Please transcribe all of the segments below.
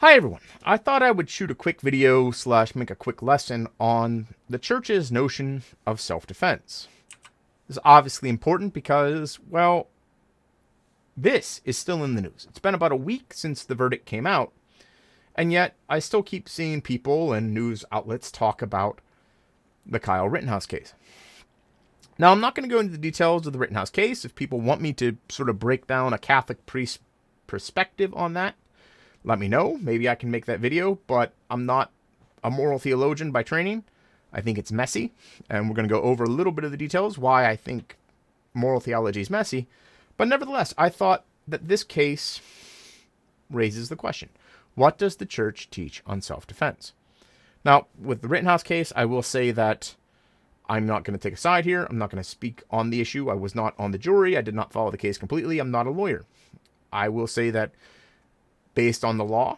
Hi everyone. I thought I would shoot a quick video / make a quick lesson on the church's notion of self-defense. This is obviously important because, well, this is still in the news. It's been about a week since the verdict came out, and yet I still keep seeing people and news outlets talk about the Kyle Rittenhouse case. Now, I'm not going to go into the details of the Rittenhouse case. If people want me to sort of break down a Catholic priest perspective on that, let me know. Maybe I can make that video, but I'm not a moral theologian by training. I think it's messy, and we're going to go over a little bit of the details why I think moral theology is messy. But nevertheless, I thought that this case raises the question, what does the church teach on self-defense? Now, with the Rittenhouse case, I will say that I'm not going to take a side here. I'm not going to speak on the issue. I was not on the jury. I did not follow the case completely. I'm not a lawyer. I will say that based on the law,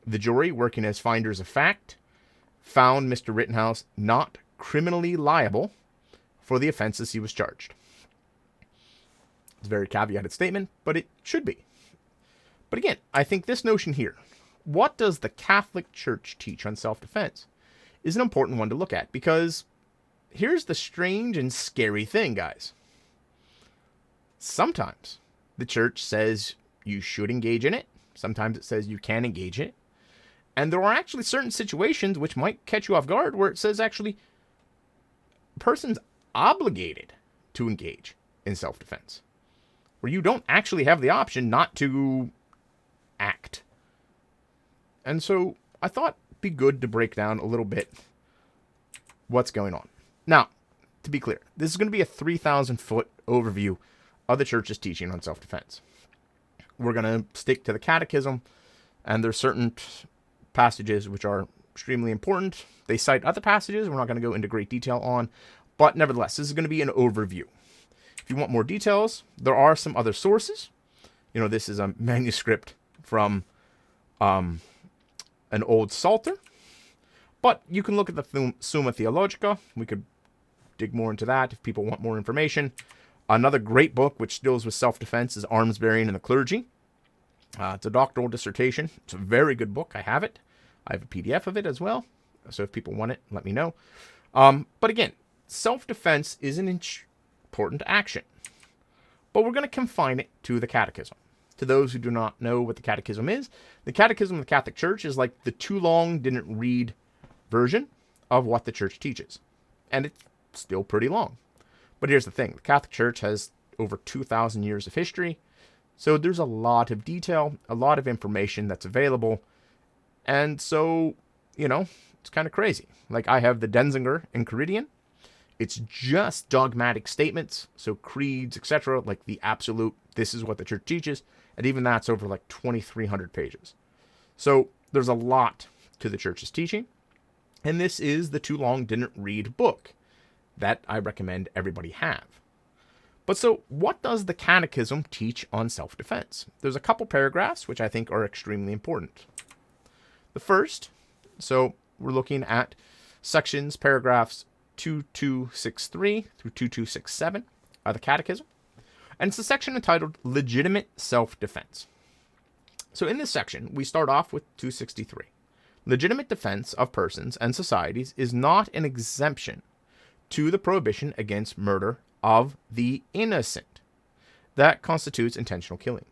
the jury, working as finders of fact, found Mr. Rittenhouse not criminally liable for the offenses he was charged. It's a very caveated statement, but it should be. But again, I think this notion here, what does the Catholic Church teach on self-defense, is an important one to look at, because here's the strange and scary thing, guys. Sometimes the church says you should engage in it. Sometimes it says you can engage in it. And there are actually certain situations which might catch you off guard where it says actually a person's obligated to engage in self-defense, where you don't actually have the option not to act. And so I thought it'd be good to break down a little bit what's going on. Now, to be clear, this is going to be a 3,000-foot overview of the church's teaching on self-defense. We're going to stick to the Catechism, and there's certain passages which are extremely important. They cite other passages we're not going to go into great detail on, but nevertheless, this is going to be an overview. If you want more details, there are some other sources. You know, this is a manuscript from an old Psalter, but you can look at the Summa Theologica. We could dig more into that if people want more information. Another great book which deals with self-defense is Arms Bearing in the Clergy. It's a doctoral dissertation. It's a very good book. I have it. I have a PDF of it as well. So if people want it, let me know. But again, self-defense is an important action. But we're going to confine it to the Catechism. To those who do not know what the Catechism is, the Catechism of the Catholic Church is like the too long didn't read version of what the church teaches. And it's still pretty long. But here's the thing. The Catholic Church has over 2,000 years of history. So there's a lot of detail, a lot of information that's available. And so, you know, it's kind of crazy. Like I have the Denzinger Enchiridion. It's just dogmatic statements. So creeds, etc. Like the absolute, this is what the church teaches. And even that's over like 2,300 pages. So there's a lot to the church's teaching. And this is the too long didn't read book that I recommend everybody have. But so what does the Catechism teach on self-defense? There's a couple paragraphs which I think are extremely important. The first, so we're looking at sections, paragraphs 2263 through 2267 of the Catechism. And it's a section entitled Legitimate Self-Defense. So in this section, we start off with 263. Legitimate defense of persons and societies is not an exemption to the prohibition against murder of the innocent. That constitutes intentional killing.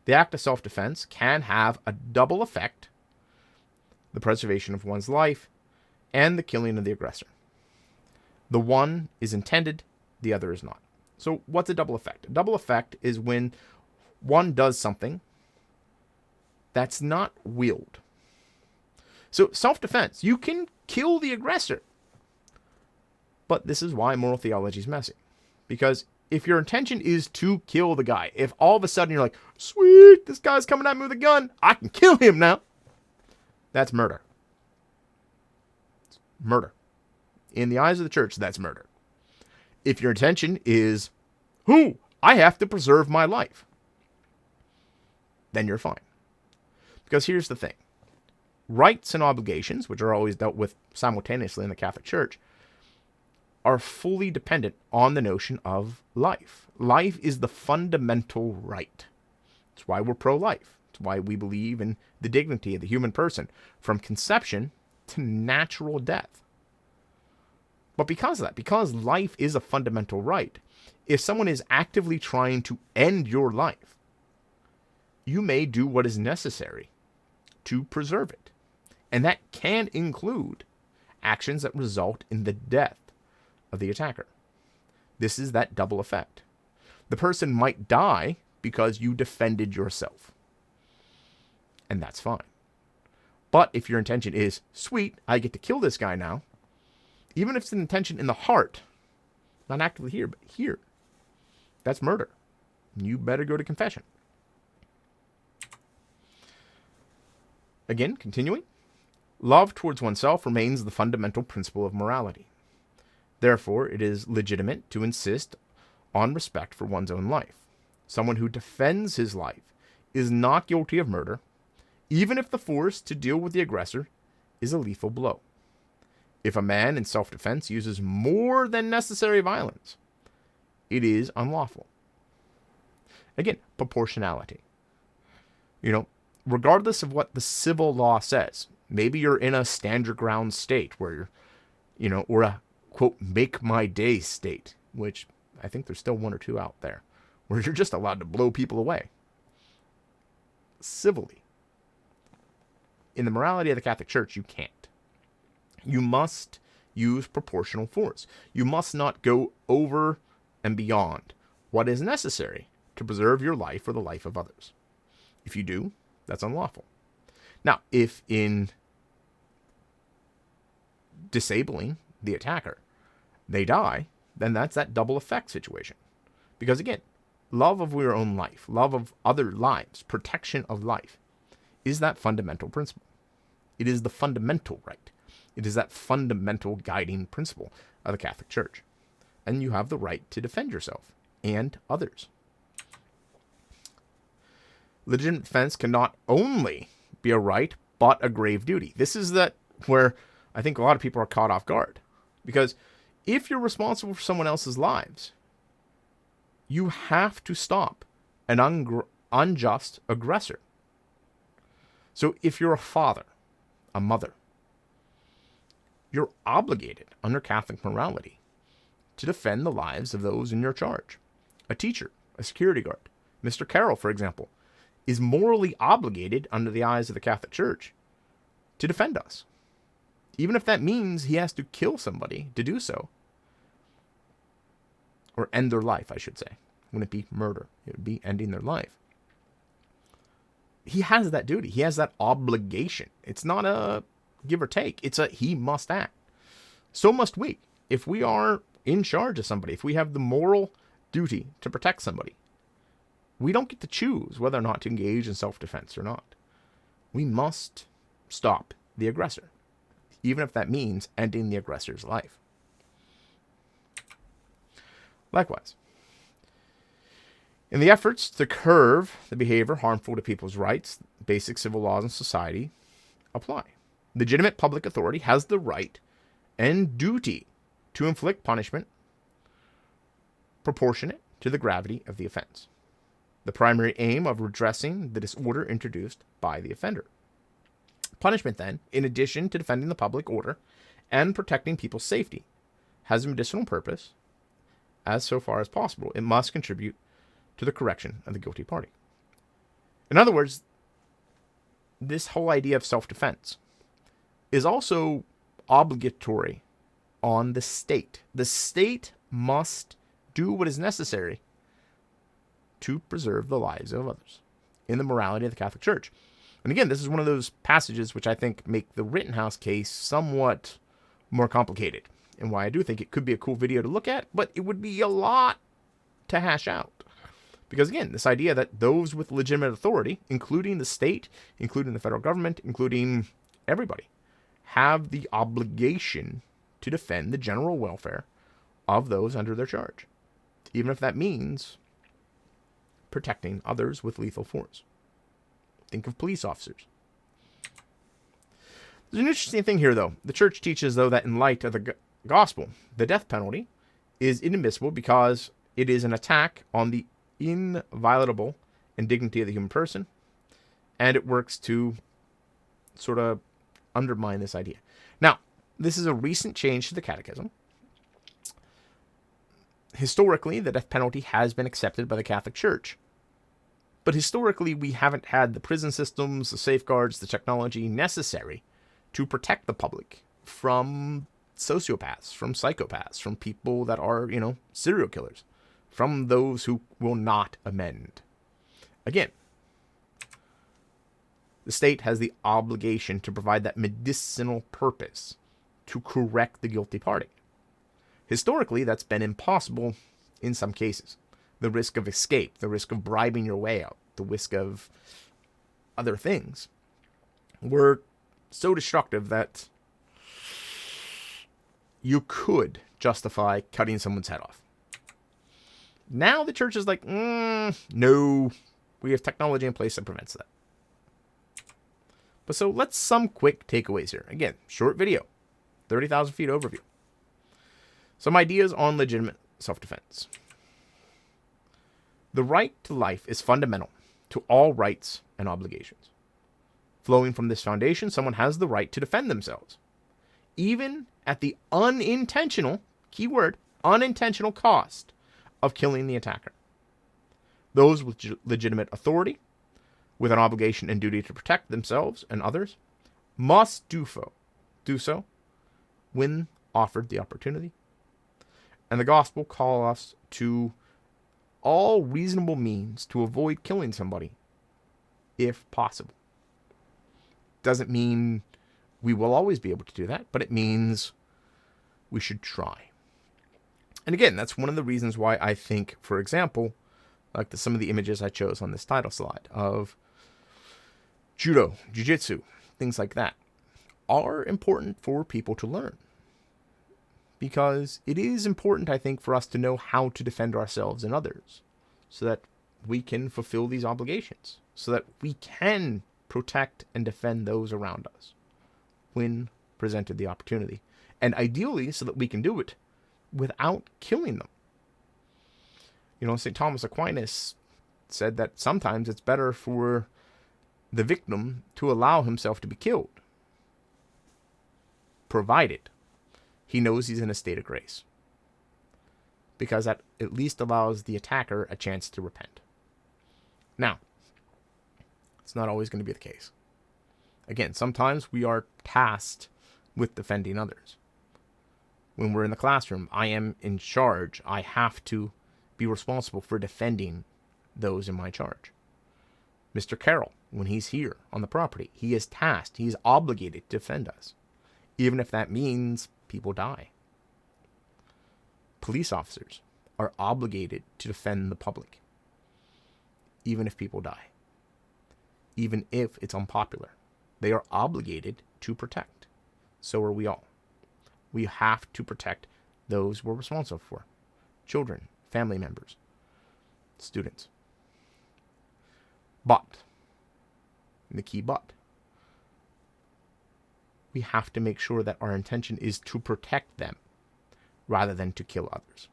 The act of self-defense can have a double effect: the preservation of one's life and the killing of the aggressor. The one is intended, the other is not. So what's a double effect? A double effect is when one does something that's not willed. So self-defense, you can kill the aggressor. But this is why moral theology is messy. Because if your intention is to kill the guy, if all of a sudden you're like, sweet, this guy's coming at me with a gun, I can kill him now. That's murder. It's murder. In the eyes of the church, that's murder. If your intention is, I have to preserve my life, then you're fine. Because here's the thing. Rights and obligations, which are always dealt with simultaneously in the Catholic Church, are fully dependent on the notion of life. Life is the fundamental right. That's why we're pro-life. It's why we believe in the dignity of the human person from conception to natural death. But because of that, because life is a fundamental right, if someone is actively trying to end your life, you may do what is necessary to preserve it. And that can include actions that result in the death of the attacker. This is that double effect. The person might die because you defended yourself. And that's fine. But if your intention is, sweet, I get to kill this guy now, even if it's an intention in the heart, not actively here, but here, that's murder. You better go to confession. Again, continuing. Love towards oneself remains the fundamental principle of morality. Therefore, it is legitimate to insist on respect for one's own life. Someone who defends his life is not guilty of murder, even if the force to deal with the aggressor is a lethal blow. If a man in self-defense uses more than necessary violence, it is unlawful. Again, proportionality. Regardless of what the civil law says, maybe you're in a stand your ground state where you're, or a, quote, make my day state, which I think there's still one or two out there, where you're just allowed to blow people away. Civilly. In the morality of the Catholic Church, you can't. You must use proportional force. You must not go over and beyond what is necessary to preserve your life or the life of others. If you do, that's unlawful. Now, if in disabling the attacker, they die, then that's that double effect situation. Because again, love of your own life, love of other lives, protection of life, is that fundamental principle. It is the fundamental right. It is that fundamental guiding principle of the Catholic Church. And you have the right to defend yourself and others. Legitimate defense can not only be a right, but a grave duty. This is that where I think a lot of people are caught off guard. Because if you're responsible for someone else's lives, you have to stop an unjust aggressor. So if you're a father, a mother, you're obligated under Catholic morality to defend the lives of those in your charge. A teacher, a security guard, Mr. Carroll, for example, is morally obligated under the eyes of the Catholic Church to defend us. Even if that means he has to kill somebody to do so. Or end their life, I should say. Wouldn't it be murder? It would be ending their life. He has that duty. He has that obligation. It's not a give or take. It's a he must act. So must we. If we are in charge of somebody, if we have the moral duty to protect somebody, we don't get to choose whether or not to engage in self-defense or not. We must stop the aggressor, even if that means ending the aggressor's life. Likewise, in the efforts to curb the behavior harmful to people's rights, basic civil laws in society apply. Legitimate public authority has the right and duty to inflict punishment proportionate to the gravity of the offense. The primary aim of redressing the disorder introduced by the offender. Punishment, then, in addition to defending the public order and protecting people's safety, has a medicinal purpose, as so far as possible, it must contribute to the correction of the guilty party. In other words, this whole idea of self-defense is also obligatory on the state. The state must do what is necessary to preserve the lives of others in the morality of the Catholic Church. And again, this is one of those passages which I think make the Rittenhouse case somewhat more complicated, and why I do think it could be a cool video to look at, but it would be a lot to hash out. Because again, this idea that those with legitimate authority, including the state, including the federal government, including everybody, have the obligation to defend the general welfare of those under their charge, even if that means protecting others with lethal force. Think of police officers. There's an interesting thing here, though. The church teaches, though, that in light of the gospel, the death penalty is inadmissible because it is an attack on the inviolable and dignity of the human person, And it works to sort of undermine this idea. Now, this is a recent change to the Catechism. Historically, the death penalty has been accepted by the Catholic Church. But historically, we haven't had the prison systems, the safeguards, the technology necessary to protect the public from sociopaths, from psychopaths, from people that are, serial killers, from those who will not amend. Again, the state has the obligation to provide that medicinal purpose to correct the guilty party. Historically, that's been impossible in some cases. The risk of escape, the risk of bribing your way out, the risk of other things were so destructive that you could justify cutting someone's head off. Now the church is like, no, we have technology in place that prevents that. But so let's some quick takeaways here. Again, short video, 30,000 feet overview. Some ideas on legitimate self-defense. The right to life is fundamental to all rights and obligations. Flowing from this foundation, someone has the right to defend themselves, even at the unintentional, keyword, unintentional cost of killing the attacker. Those with legitimate authority, with an obligation and duty to protect themselves and others, must do so when offered the opportunity. And the gospel calls us to all reasonable means to avoid killing somebody, if possible. Doesn't mean we will always be able to do that, but it means we should try. And again, that's one of the reasons why I think, for example, like some of the images I chose on this title slide of judo, jiu-jitsu, things like that, are important for people to learn. Because it is important, I think, for us to know how to defend ourselves and others so that we can fulfill these obligations, so that we can protect and defend those around us when presented the opportunity. And ideally, so that we can do it without killing them. St. Thomas Aquinas said that sometimes it's better for the victim to allow himself to be killed, provided he knows he's in a state of grace, because that at least allows the attacker a chance to repent. Now, it's not always going to be the case. Again, sometimes we are tasked with defending others. When we're in the classroom, I am in charge. I have to be responsible for defending those in my charge. Mr. Carroll, when he's here on the property, he is tasked, he's obligated to defend us, even if that means people die. Police officers are obligated to defend the public, even if people die, even if it's unpopular. They are obligated to protect. So are we all. We have to protect those we're responsible for. Children, family members, students. But, and the key but, we have to make sure that our intention is to protect them rather than to kill others.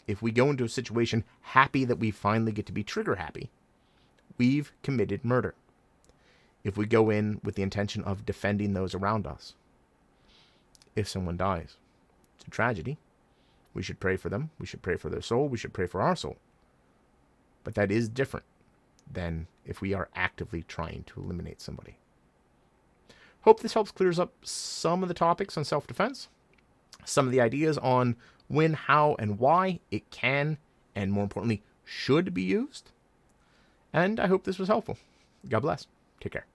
If we go into a situation happy that we finally get to be trigger happy, we've committed murder. If we go in with the intention of defending those around us, if someone dies, it's a tragedy. We should pray for them. We should pray for their soul. We should pray for our soul. But that is different than if we are actively trying to eliminate somebody. Hope this helps clears up some of the topics on self-defense, some of the ideas on when, how, and why it can, and more importantly, should be used. And I hope this was helpful. God bless. Take care.